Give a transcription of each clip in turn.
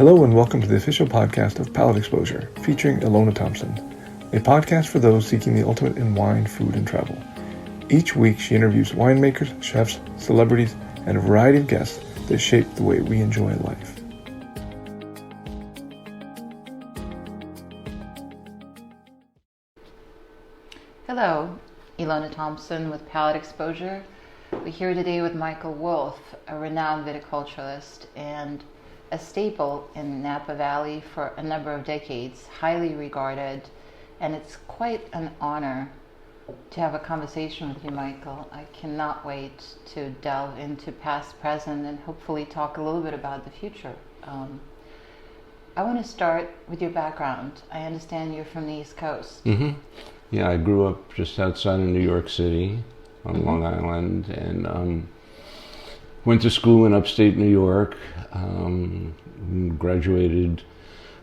Hello and welcome to the official podcast of Palate Exposure, featuring Ilona Thompson, a podcast for those seeking the ultimate in wine, food, and travel. Each week she interviews winemakers, chefs, celebrities, and a variety of guests that shape the way we enjoy life. Hello, Ilona Thompson with Palate Exposure. We're here today with Michael Wolf, a renowned viticulturalist and a staple in Napa Valley for a number of decades, highly regarded, and it's quite an honor to have a conversation with you, Michael. I cannot wait to delve into past, present, and hopefully talk a little bit about the future. I want to start with your background. I understand you're from the East Coast. Mm-hmm. Yeah, I grew up just outside of New York City on Long Island, and went to school in upstate New York. Graduated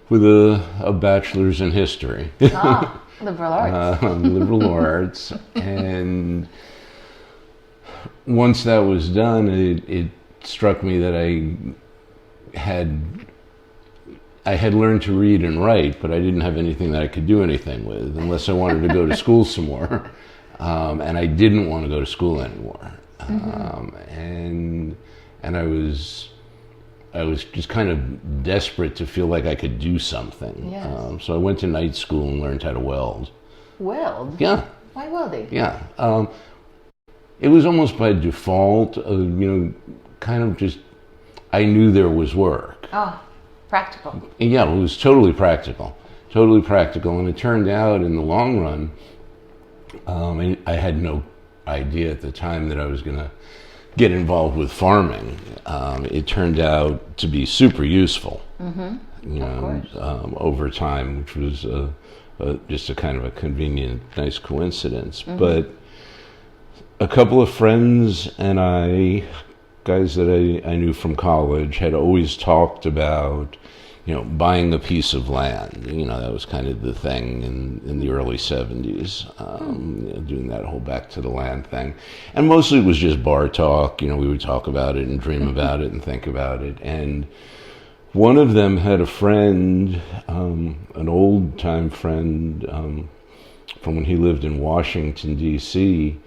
with a bachelor's in history. Liberal arts. Liberal arts. And once that was done, it struck me that I had learned to read and write, but I didn't have anything that I could do anything with unless I wanted to go to school some more. And I didn't want to go to school anymore. And I was just kind of desperate to feel like I could do something. Yes. So I went to night school and learned how to weld. Weld? Yeah. Why welding? Yeah. It was almost by default, kind of just, I knew there was work. Oh, practical. Yeah, it was totally practical. Totally practical. And it turned out in the long run, I had no idea at the time that I was going to get involved with farming. It turned out to be super useful, over time, which was just a kind of a convenient, nice coincidence. But a couple of friends and I, guys that I knew from college, had always talked about, buying a piece of land. That was kind of the thing in the early 70s, doing that whole back to the land thing. And mostly it was just bar talk. We would talk about it and dream about it and think about it. And one of them had a friend, an old-time friend from when he lived in Washington, D.C.,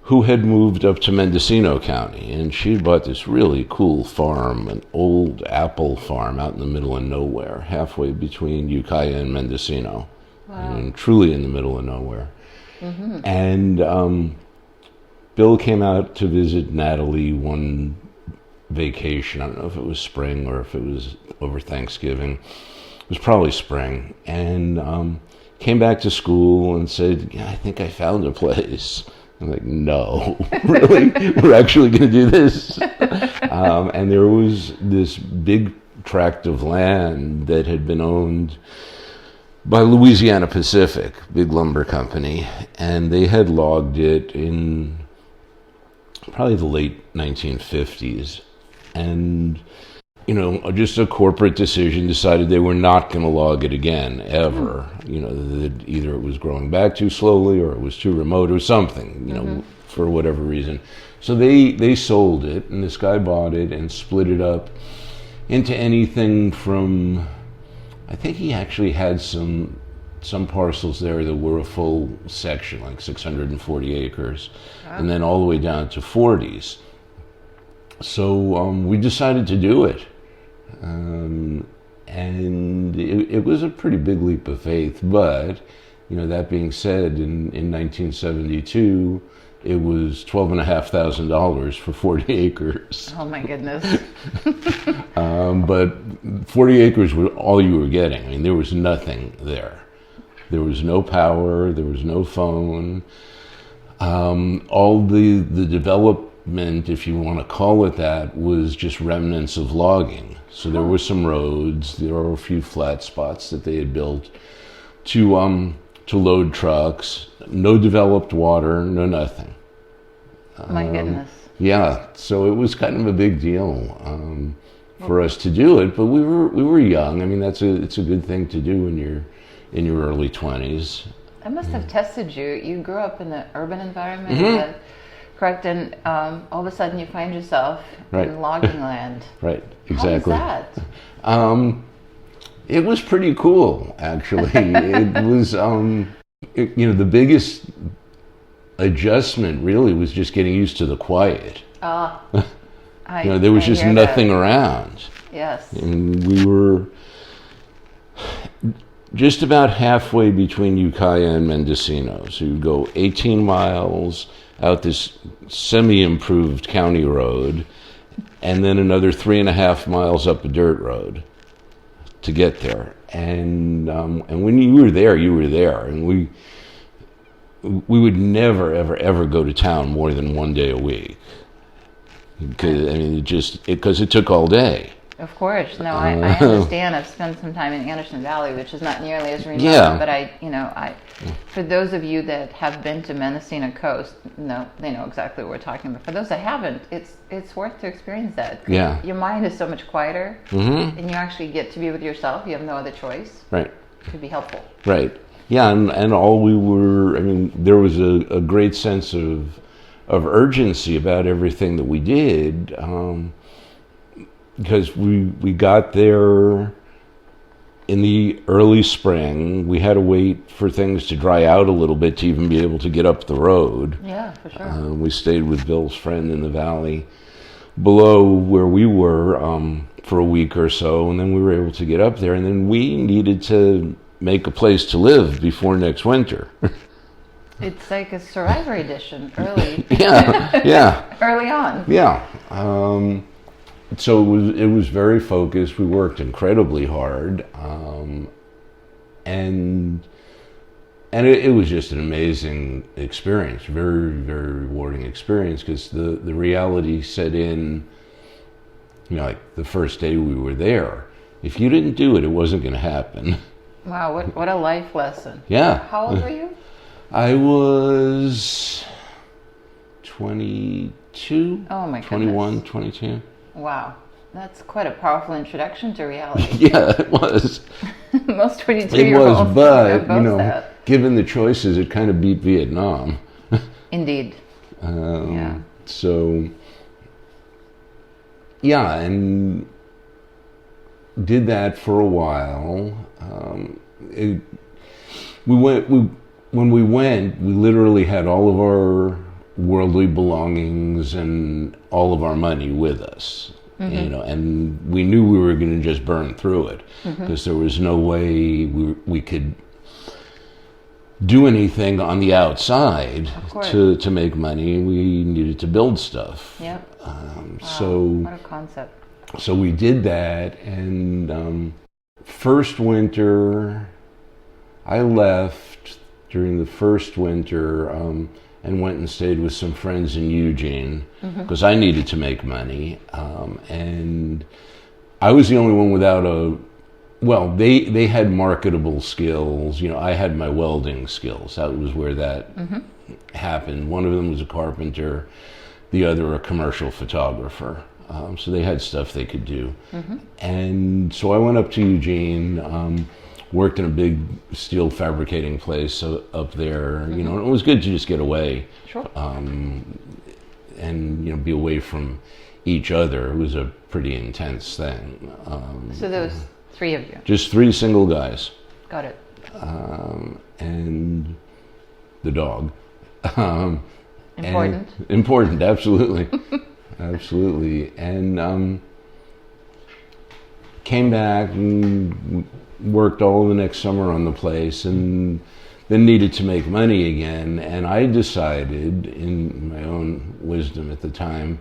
who had moved up to Mendocino County, and she had bought this really cool farm, an old apple farm out in the middle of nowhere, halfway between Ukiah and Mendocino. Wow. And truly in the middle of nowhere. And Bill came out to visit Natalie one vacation. I don't know if it was spring or if it was over Thanksgiving. It was probably spring. And came back to school and said, "Yeah, I think I found a place." I'm like, "No, really? We're actually going to do this?" And there was this big tract of land that had been owned by Louisiana Pacific, big lumber company, and they had logged it in probably the late 1950s. And, just a corporate decision decided they were not going to log it again, ever. That either it was growing back too slowly or it was too remote or something, for whatever reason. So they sold it, and this guy bought it and split it up into anything from, I think he actually had some parcels there that were a full section, like 640 acres, and then all the way down to 40s. So we decided to do it. And it was a pretty big leap of faith, but, that being said, in 1972, it was $12,500 for 40 acres. Oh my goodness. But 40 acres was all you were getting. There was nothing there. There was no power, there was no phone. All the development, if you want to call it that, was just remnants of logging. So there were some roads, there were a few flat spots that they had built to load trucks. No developed water, no nothing. My goodness. Yeah, so it was kind of a big deal for us to do it, but we were young. It's a good thing to do when you're in your early 20s. I must have tested you. You grew up in an urban environment. Correct, and all of a sudden you find yourself Right. in logging land. Right, exactly. How was that? It was pretty cool, actually. It was, the biggest adjustment really was just getting used to the quiet. There was just nothing around. Yes. And we were just about halfway between Ukiah and Mendocino. So you go 18 miles out this semi-improved county road, and then another 3.5 miles up a dirt road to get there. And when you were there, you were there. And we would never, ever, ever go to town more than one day a week. Because it took all day. Of course. No, I understand. I've spent some time in Anderson Valley, which is not nearly as remote. Yeah. But for those of you that have been to Mendocino Coast, they know exactly what we're talking about. For those that haven't, it's worth to experience that. Yeah. Your mind is so much quieter, and you actually get to be with yourself. You have no other choice. Right. To be helpful. Right. Yeah, and all we were, there was a great sense of urgency about everything that we did, because we got there in the early spring. We had to wait for things to dry out a little bit to even be able to get up the road. Yeah, for sure. We stayed with Bill's friend in the valley below where we were for a week or so, and then we were able to get up there, and then we needed to make a place to live before next winter. It's like a Survivor edition, early. Yeah. Early on. Yeah. So it was very focused. We worked incredibly hard, and it was just an amazing experience, very, very rewarding experience, because the reality set in. Like the first day we were there, if you didn't do it, it wasn't going to happen. Wow, what a life lesson. Yeah. How old were you? I was 22. Oh my goodness. 21, 22. Wow. That's quite a powerful introduction to reality. Yeah, it was. Most 22-year-olds. It was, but, given the choices, it kind of beat Vietnam. Indeed. Yeah. So, yeah, and did that for a while. When we went, we literally had all of our worldly belongings and all of our money with us. And we knew we were going to just burn through it, because there was no way we could do anything on the outside to make money. We needed to build stuff. Yep. Wow. So what a concept. So we did that, and first winter, I left during the first winter and went and stayed with some friends in Eugene, because I needed to make money, and I was the only one without they had marketable skills. I had my welding skills. That was where that happened. One of them was a carpenter, the other a commercial photographer. So they had stuff they could do. And so I went up to Eugene, worked in a big steel fabricating place up there, and it was good to just get away. Sure. And be away from each other. It was a pretty intense thing. So there was 3 of you? Just 3 single guys. Got it. And the dog. Important? Important, absolutely. Absolutely. And came back and worked all the next summer on the place, and then needed to make money again. And I decided, in my own wisdom at the time,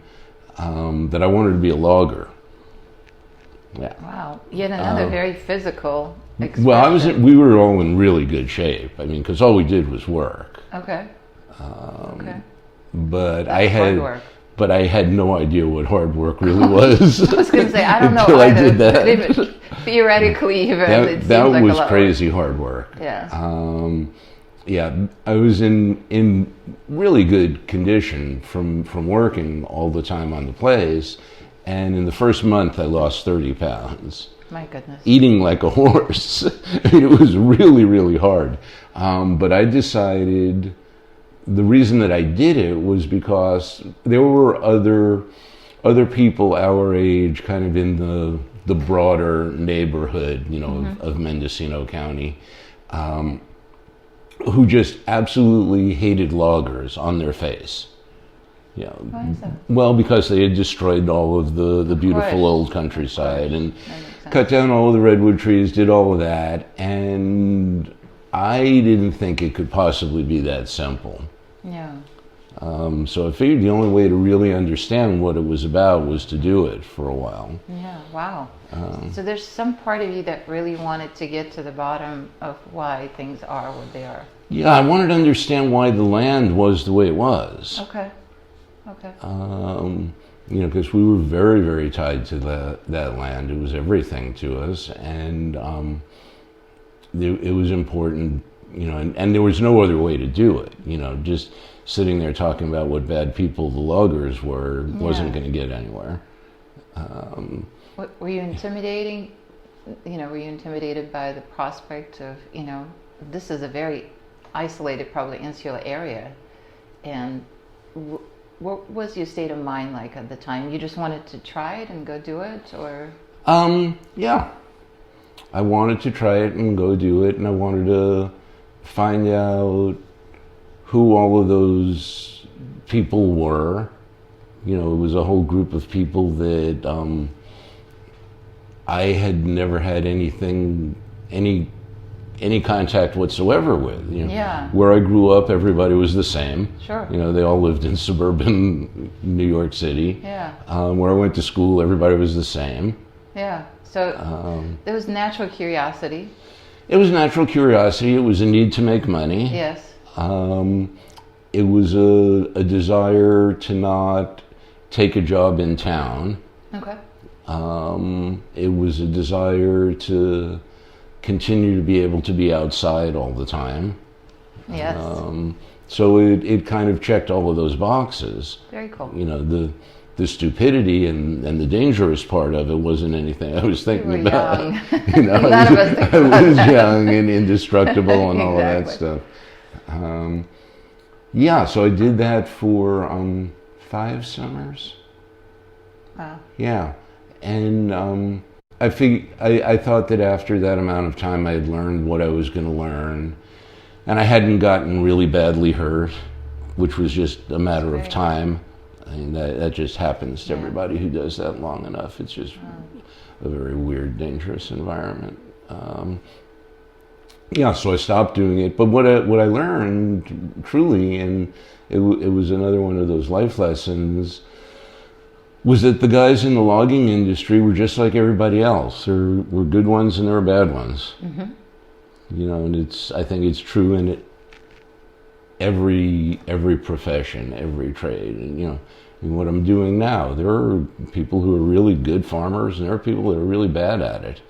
that I wanted to be a logger. Yeah. Wow. Yet another very physical expression. Well, we were all in really good shape. Because all we did was work. Okay. But That's hard work. But I had no idea what hard work really was. I was going to say, I don't know until either. I did that. But even theoretically, it seems that like was a lot crazy hard work. Yeah. Yeah, I was in really good condition from working all the time on the place, and in the first month I lost 30 pounds. My goodness. Eating like a horse. It was really, really hard. But I decided the reason that I did it was because there were other people our age, kind of in the broader neighborhood, of Mendocino County, who just absolutely hated loggers on their face. Why is that? Well, because they had destroyed all of the beautiful course. old countryside and That makes sense. cut down all of the redwood trees, did all of that, and I didn't think it could possibly be that simple. Yeah. So I figured the only way to really understand what it was about was to do it for a while. Yeah. Wow. So there's some part of you that really wanted to get to the bottom of why things are what they are. Yeah, I wanted to understand why the land was the way it was. Okay. Okay. Because we were very, very tied to that land. It was everything to us, and it was important, and there was no other way to do it. Just sitting there talking about what bad people the loggers wasn't going to get anywhere. Were you intimidating? Were you intimidated by the prospect of, this is a very isolated, probably insular area, and what was your state of mind like at the time? You just wanted to try it and go do it, or? Yeah. I wanted to try it and go do it, and I wanted to find out who all of those people were. It was a whole group of people that I had never had any contact whatsoever with. Yeah. Where I grew up, everybody was the same. Sure. They all lived in suburban New York City. Yeah. Where I went to school, everybody was the same. Yeah. So there was natural curiosity. It was natural curiosity. It was a need to make money. Yes. It was a desire to not take a job in town. Okay. It was a desire to continue to be able to be outside all the time. Yes. So it kind of checked all of those boxes. Very cool. The stupidity and the dangerous part of it wasn't anything I was thinking You were about. young. None of us think I about was that. young and indestructible and all of that Exactly. stuff. So I did that for 5 summers. Wow. Yeah, and I thought that after that amount of time I had learned what I was going to learn, and I hadn't gotten really badly hurt, which was just a matter of time. I mean, that just happens to everybody who does that long enough. It's just a very weird, dangerous environment. So I stopped doing it. But what I learned truly, and it was another one of those life lessons, was that the guys in the logging industry were just like everybody else. There were good ones and there were bad ones. Mm-hmm. And I think it's true in every profession, every trade. And what I'm doing now, there are people who are really good farmers and there are people that are really bad at it,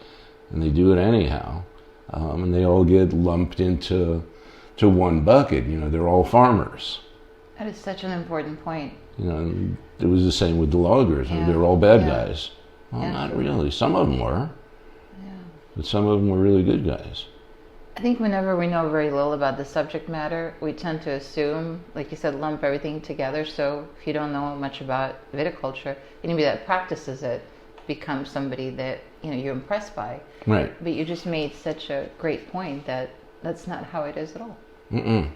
and they do it anyhow. And they all get lumped into one bucket. They're all farmers. That is such an important point. It was the same with the loggers. Yeah. They were all bad guys. Well, Yeah. not really. Some of them were, Yeah. but some of them were really good guys. I think whenever we know very little about the subject matter, we tend to assume, like you said, lump everything together. So if you don't know much about viticulture, anybody that practices it becomes somebody that you're impressed by. Right. But you just made such a great point that that's not how it is at all. Mm-mm.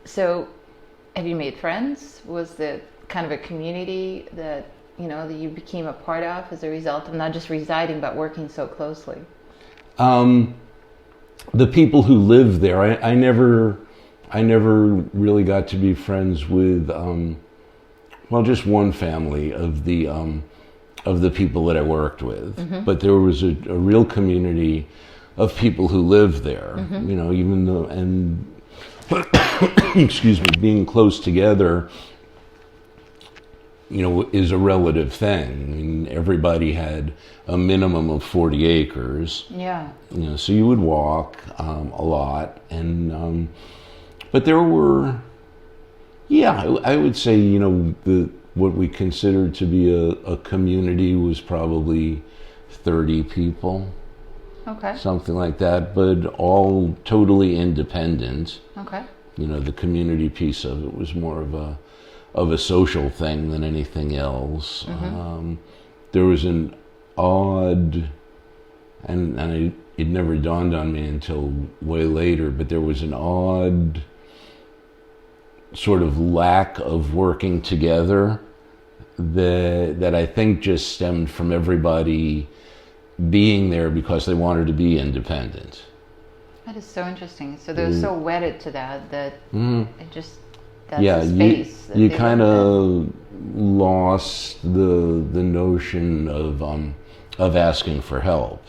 So have you made friends? Was it kind of a community that that you became a part of as a result of not just residing but working so closely? The people who lived there, I never really got to be friends with, just one family of the people that I worked with. Mm-hmm. But there was a real community of people who lived there. Mm-hmm. Even though, and excuse me, being close together, is a relative thing. I mean, everybody had a minimum of 40 acres. Yeah. So you would walk a lot, and but there were, I would say, what we considered to be a community was probably 30 people. Okay. Something like that, but all totally independent. Okay. The community piece of it was more of a social thing than anything else. There was an odd, and it never dawned on me until way later, but there was an odd sort of lack of working together that I think just stemmed from everybody being there because they wanted to be independent. That is so interesting. So they're so wedded to that it just, that's yeah, a space. you kind of lost the notion of asking for help.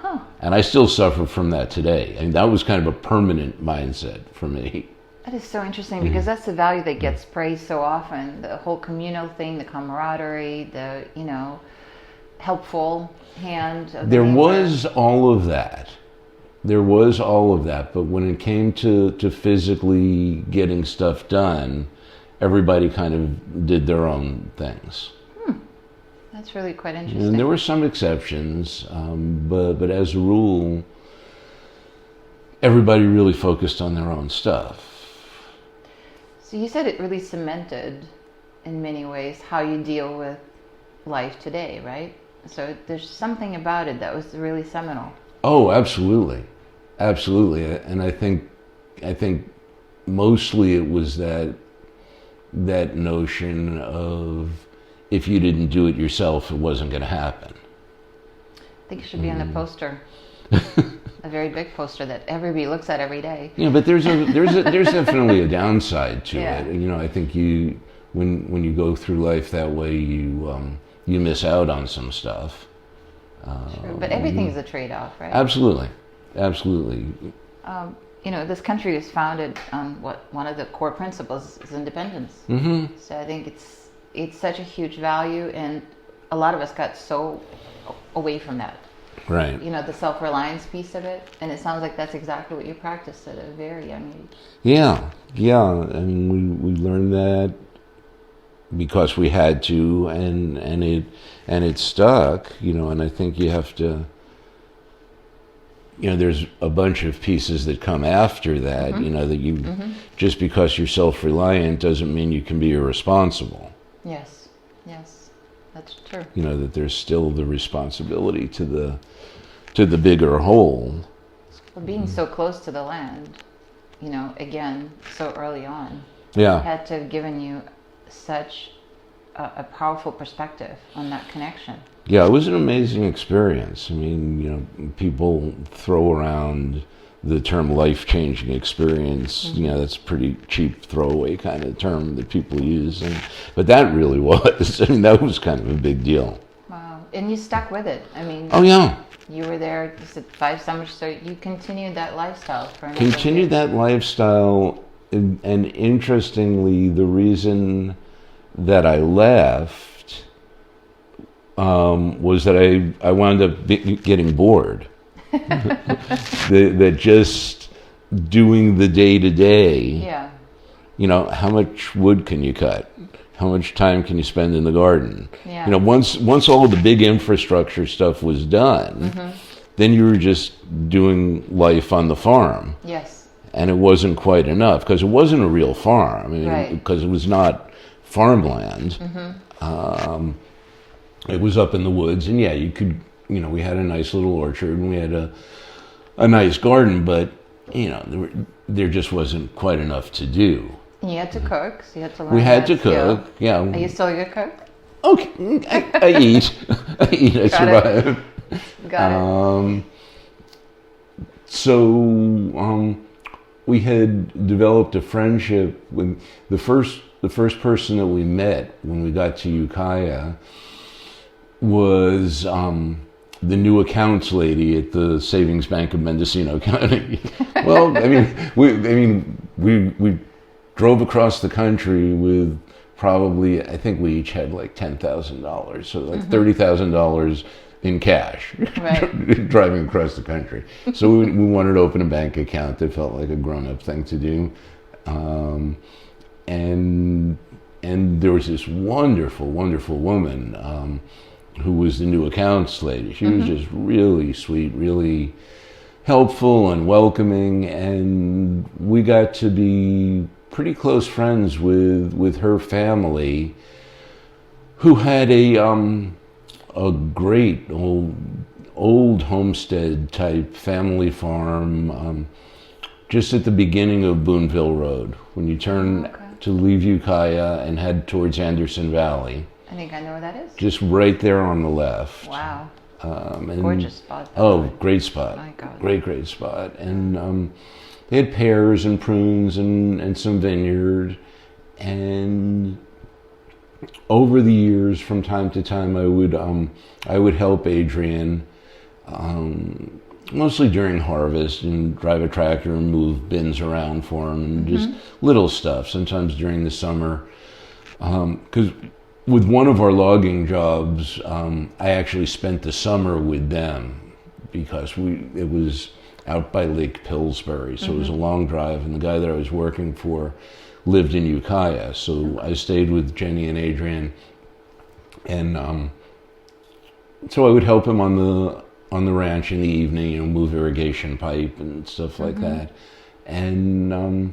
Huh. And I still suffer from that today. I mean, that was kind of a permanent mindset for me. That is so interesting because that's the value that gets praised so often. The whole communal thing, the camaraderie, the, helpful hand of the There neighbor. was all of that. But when it came to physically getting stuff done, everybody kind of did their own things. That's really quite interesting. And there were some exceptions, but as a rule, everybody really focused on their own stuff. So you said it really cemented, in many ways, how you deal with life today, right? So there's something about it that was really seminal. Oh, absolutely. And I think mostly it was that notion of if you didn't do it yourself, it wasn't going to happen. I think it should be on the poster. A very big poster that everybody looks at every day. Yeah, but there's definitely a downside to Yeah. it. I think when you go through life that way, you miss out on some stuff. True. But everything's a trade-off, right? Absolutely. This country was founded on one of the core principles is independence. So I think it's such a huge value, and a lot of us got so away from that. Right. The self-reliance piece of it, and it sounds like that's exactly what you practiced at a very young age. Yeah. I mean, we learned that because we had to, and it stuck. And I think you have to. There's a bunch of pieces that come after that. That you just because you're self-reliant doesn't mean you can be irresponsible. Yes, that's true. That there's still the responsibility to the bigger whole. But being so close to the land, again, so early on, Yeah. had to have given you such a powerful perspective on that connection. Yeah, it was an amazing experience. I mean, people throw around the term life-changing experience. That's a pretty cheap throwaway kind of term that people use. But that really was. I mean, that was kind of a big deal. Wow. And you stuck with it. I mean, Oh, yeah. you were there, you said 5 summers, so you continued that lifestyle for another Continued that lifestyle. And interestingly, the reason that I left was that I wound up getting bored. that just doing the day-to-day. Yeah. How much wood can you cut? How much time can you spend in the garden? Yeah. Once all the big infrastructure stuff was done, then you were just doing life on the farm. Yes. And it wasn't quite enough because it wasn't a real farm. I mean, Right. because it was not farmland. It was up in the woods, and yeah, you could. We had a nice little orchard, and we had a nice garden, but there just wasn't quite enough to do. And you had to cook, so you had to learn We had that to skill. cook. Yeah. Are you still a good cook? Okay, I eat. I survive. Got it. So we had developed a friendship with the first person that we met when we got to Ukiah was the new accounts lady at the Savings Bank of Mendocino County. Well, we drove across the country with probably, I think we each had like $10,000, so like $30,000 in cash, Right. driving across the country. So we wanted to open a bank account that felt like a grown-up thing to do, and there was this wonderful woman who was the new accounts lady. She was just really sweet, really helpful and welcoming, and we got to be pretty close friends with her family, who had a great old homestead type family farm just at the beginning of Boonville Road when you turn to leave Ukiah and head towards Anderson Valley. I think I know where that is. Just right there on the left. Wow. And, gorgeous spot. Great spot. My God. Great spot. And they had pears and prunes and some vineyard. And over the years, from time to time, I would help Adrian, mostly during harvest, and drive a tractor and move bins around for him, and just little stuff. Sometimes during the summer, because with one of our logging jobs, I actually spent the summer with them because it was out by Lake Pillsbury, so it was a long drive, and the guy that I was working for lived in Ukiah, so I stayed with Jenny and Adrian, and so I would help him on the ranch in the evening, move irrigation pipe and stuff like that. And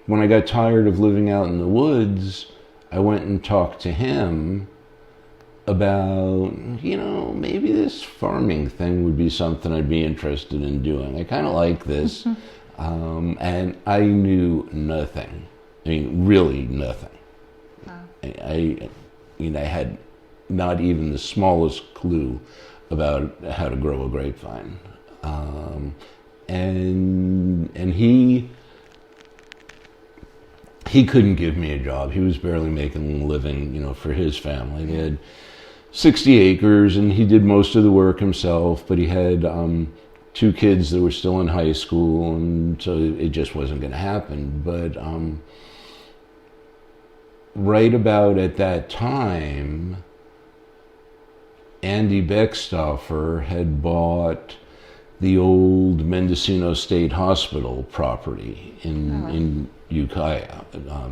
when I got tired of living out in the woods, I went and talked to him about, maybe this farming thing would be something I'd be interested in doing. I kind of like this. And I knew nothing. I mean, really nothing. Wow. I had not even the smallest clue about how to grow a grapevine. And he couldn't give me a job. He was barely making a living, for his family. They had 60 acres, and he did most of the work himself, but he had 2 kids that were still in high school, and so it just wasn't going to happen. But right about at that time, Andy Beckstoffer had bought the old Mendocino State Hospital property in Ukiah,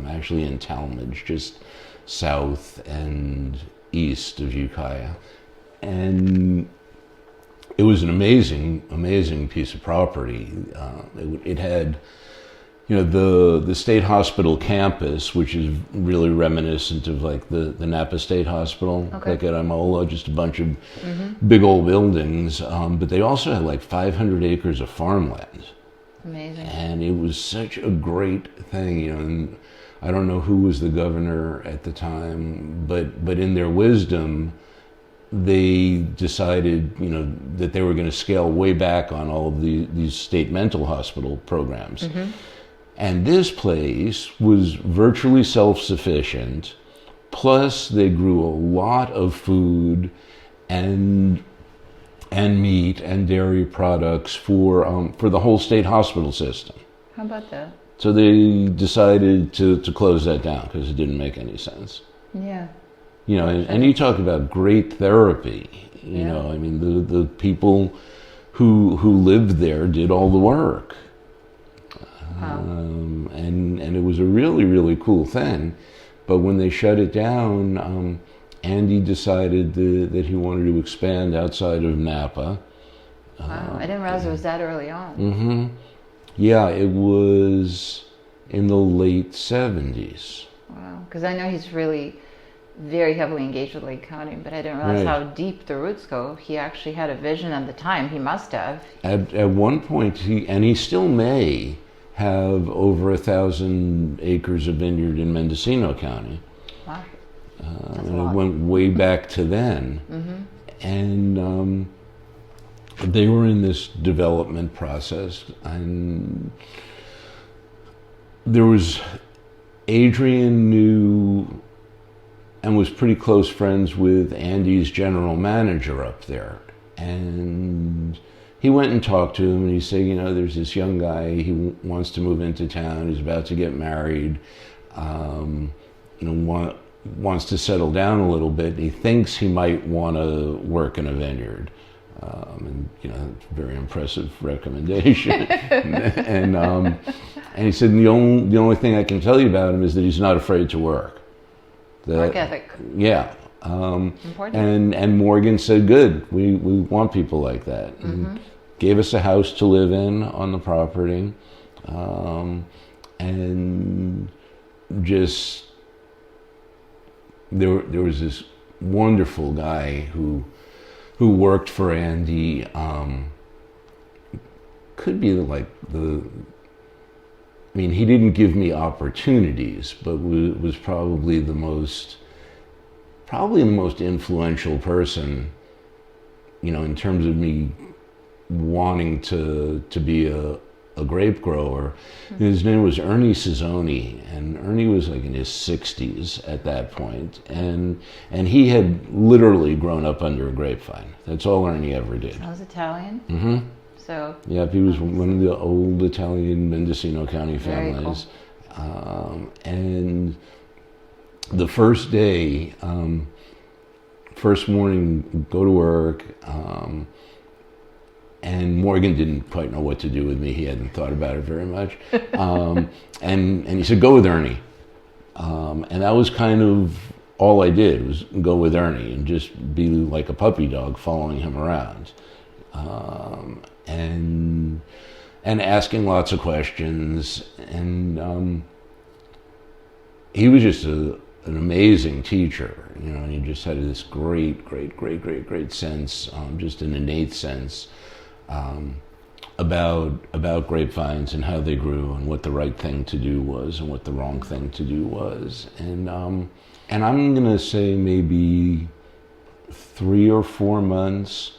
actually in Talmadge, just south and east of Ukiah. And it was an amazing piece of property. It had, the state hospital campus, which is really reminiscent of like the Napa State Hospital, like at Imola, just a bunch of big old buildings. But they also had like 500 acres of farmland. Amazing. And it was such a great thing, and I don't know who was the governor at the time, but in their wisdom, they decided, that they were going to scale way back on all of these state mental hospital programs. And this place was virtually self-sufficient, plus they grew a lot of food and meat and dairy products for the whole state hospital system. How about that? So they decided to close that down because it didn't make any sense. Yeah. And you talk about great therapy. I mean, the people who lived there did all the work. Wow. And it was a really, really cool thing. But when they shut it down, Andy decided that he wanted to expand outside of Napa. Wow, I didn't realize it was that early on. Yeah, it was in the late 70s. Wow, because I know he's really very heavily engaged with Lake County, but I didn't realize how deep the roots go. He actually had a vision at the time. He must have. At one point, he still may have over 1,000 acres of vineyard in Mendocino County. Wow. And it went way back to then. And they were in this development process, and there was, Adrian knew and was pretty close friends with Andy's general manager up there. And he went and talked to him, and he said, there's this young guy, he wants to move into town, he's about to get married, wants to settle down a little bit. He thinks he might want to work in a vineyard. And very impressive recommendation. and he said, the only thing I can tell you about him is that he's not afraid to work. Work ethic. Yeah. Important. And Morgan said, good, we want people like that. And gave us a house to live in on the property, and just there was this wonderful guy who worked for Andy. Could be like I mean, he didn't give me opportunities, but was probably the most influential person, in terms of me wanting to be a grape grower. His name was Ernie Cizzoni, and Ernie was like in his 60s at that point, and he had literally grown up under a grapevine. That's all Ernie ever did. I was Italian. Mm-hmm. So yeah, he was one of the old Italian Mendocino County families. Cool. And the first day, first morning, go to work, and Morgan didn't quite know what to do with me. He hadn't thought about it very much. And he said, go with Ernie. And that was kind of all I did, was go with Ernie and just be like a puppy dog following him around. And asking lots of questions. And he was just an amazing teacher, and he just had this great sense, just an innate sense, about grapevines and how they grew and what the right thing to do was and what the wrong thing to do was. And I'm gonna say maybe 3 or 4 months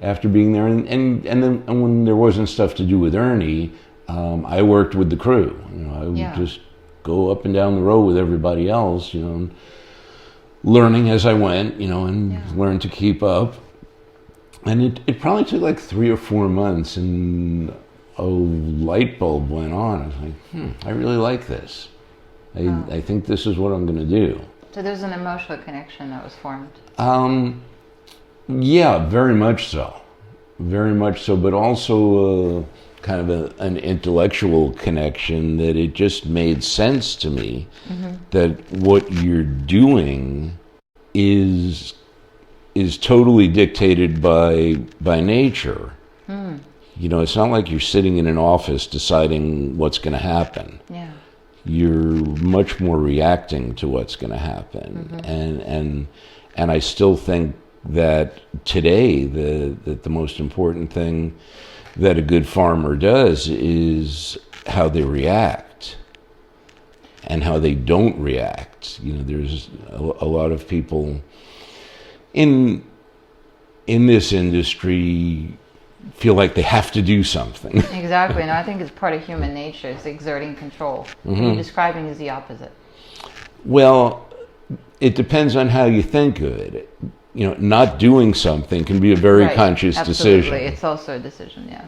after being there, and then when there wasn't stuff to do with Ernie, I worked with the crew. I would just go up and down the road with everybody else, learning as I went, and learn to keep up. And it probably took like 3 or 4 months, and a light bulb went on. I was like, I really like this. I think this is what I'm going to do. So there's an emotional connection that was formed. Yeah, very much so. Very much so, but also kind of an intellectual connection, that it just made sense to me that what you're doing is totally dictated by nature. It's not like you're sitting in an office deciding what's going to happen. Yeah. You're much more reacting to what's going to happen. And I still think that today the most important thing that a good farmer does is how they react and how they don't react. There's a lot of people in this industry feel like they have to do something. Exactly, and I think it's part of human nature, is exerting control. What you're describing is the opposite. Well, it depends on how you think of it. Not doing something can be a very conscious decision. Absolutely, it's also a decision, yeah.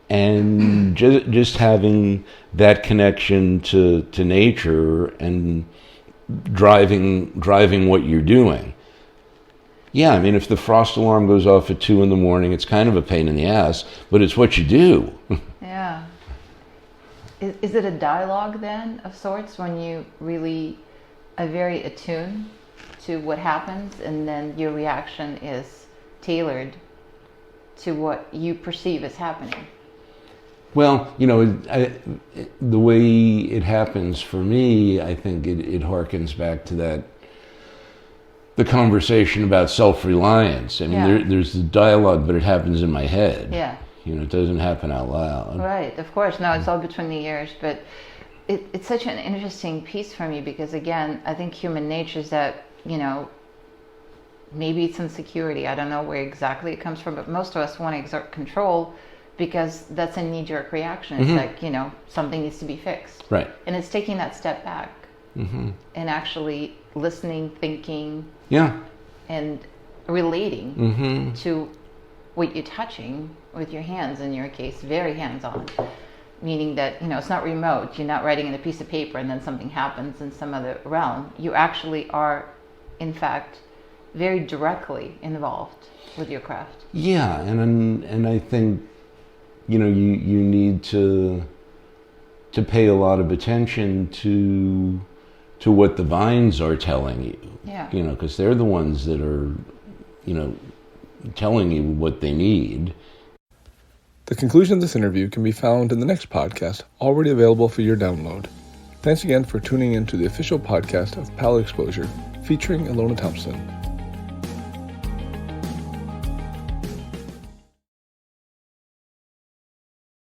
And just having that connection to nature and driving what you're doing. Yeah, I mean, if the frost alarm goes off at 2 a.m, it's kind of a pain in the ass, but it's what you do. Yeah. Is it a dialogue then of sorts, when you really are very attuned to what happens, and then your reaction is tailored to what you perceive as happening? Well, the way it happens for me, I think it harkens back to the conversation about self-reliance. I mean, there's the dialogue, but it happens in my head. Yeah. It doesn't happen out loud. Right, of course. No, it's all between the ears, but it's such an interesting piece for me, because again, I think human nature is that, maybe it's insecurity. I don't know where exactly it comes from, but most of us want to exert control because that's a knee-jerk reaction. It's like, something needs to be fixed. Right. And it's taking that step back and actually listening, thinking, and relating to what you're touching with your hands, in your case, very hands-on. Meaning that, it's not remote. You're not writing in a piece of paper and then something happens in some other realm. You actually are, in fact, very directly involved with your craft. Yeah, and I think, you need to pay a lot of attention to what the vines are telling you. Yeah. Because they're the ones that are, telling you what they need. The conclusion of this interview can be found in the next podcast, already available for your download. Thanks again for tuning in to the official podcast of Palate Exposure, featuring Ilona Thompson.